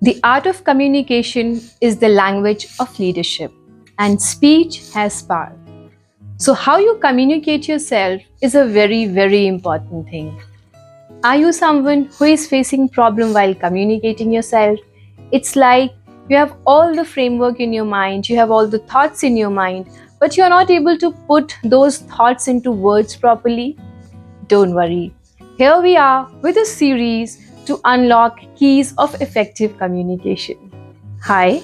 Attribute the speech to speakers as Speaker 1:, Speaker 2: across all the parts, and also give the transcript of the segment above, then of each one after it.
Speaker 1: The art of communication is the language of leadership, and speech has power. So, how you communicate yourself is a very, very important thing. Are you someone who is facing problem while communicating yourself? It's like you have all the framework in your mind, you have all the thoughts in your mind, but you're not able to put those thoughts into words properly. Don't worry. Here we are with a series to unlock keys of effective communication. Hi,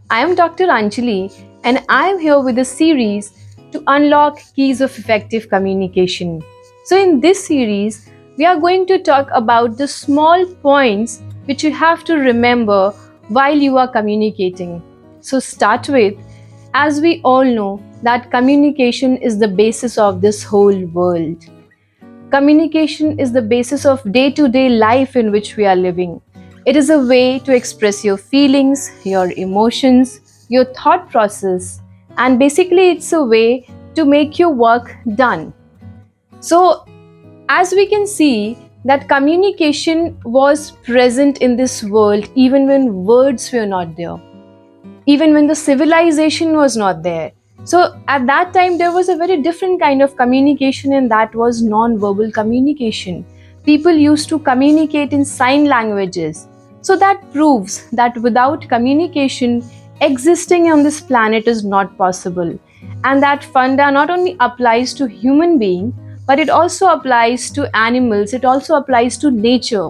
Speaker 1: I am Dr. Anjali and I am here with a series to unlock keys of effective communication. So, in this series, we are going to talk about the small points which you have to remember while you are communicating. So, start with, as we all know, that communication is the basis of this whole world. Communication is the basis of day to day life in which we are living. It is a way to express your feelings, your emotions, your thought process, and basically, it's a way to make your work done. So, as we can see, that communication was present in this world even when words were not there, even when the civilization was not there. So at that time, there was a very different kind of communication, and that was non-verbal communication. People used to communicate in sign languages. So that proves that without communication, existing on this planet is not possible. And that funda not only applies to human being, but it also applies to animals, it also applies to nature.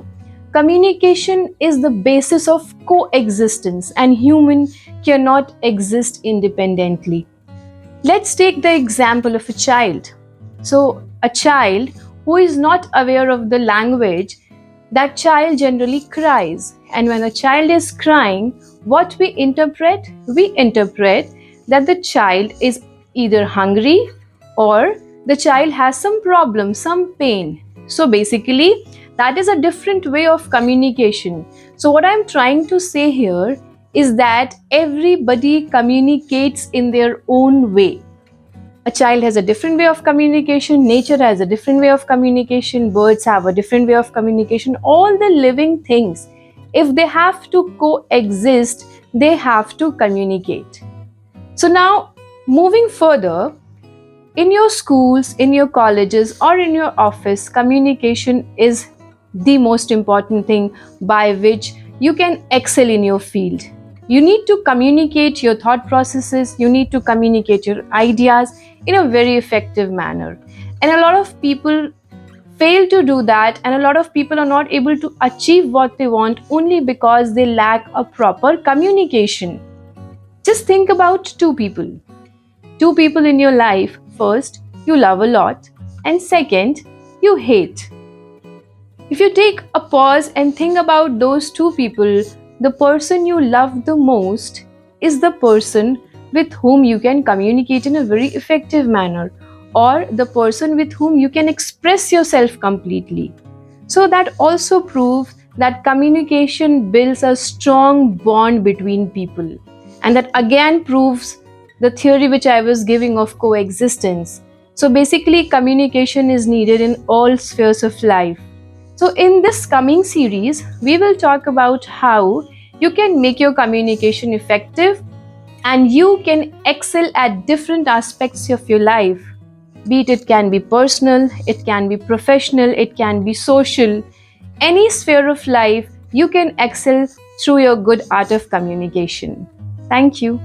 Speaker 1: Communication is the basis of coexistence, and human cannot exist independently. Let's take the example of a child. So, a child who is not aware of the language, that child generally cries. And when a child is crying, what we interpret? We interpret that the child is either hungry or the child has some problem, some pain. So, basically, that is a different way of communication. So, what I'm trying to say here is that everybody communicates in their own way. A child has a different way of communication, nature has a different way of communication, birds have a different way of communication. All the living things, if they have to coexist, they have to communicate. So, now moving further, in your schools, in your colleges, or in your office, communication is the most important thing by which you can excel in your field. You need to communicate your thought processes, you need to communicate your ideas in a very effective manner. And a lot of people fail to do that, and a lot of people are not able to achieve what they want only because they lack a proper communication. Just think about two people. Two people in your life. First, you love a lot, and second, you hate. If you take a pause and think about those two people, the person you love the most is the person with whom you can communicate in a very effective manner, or the person with whom you can express yourself completely. So, that also proves that communication builds a strong bond between people. And that again proves the theory which I was giving of coexistence. So, basically, communication is needed in all spheres of life. So, in this coming series, we will talk about how you can make your communication effective and you can excel at different aspects of your life. Be it can be personal, it can be professional, it can be social. Any sphere of life, you can excel through your good art of communication. Thank you.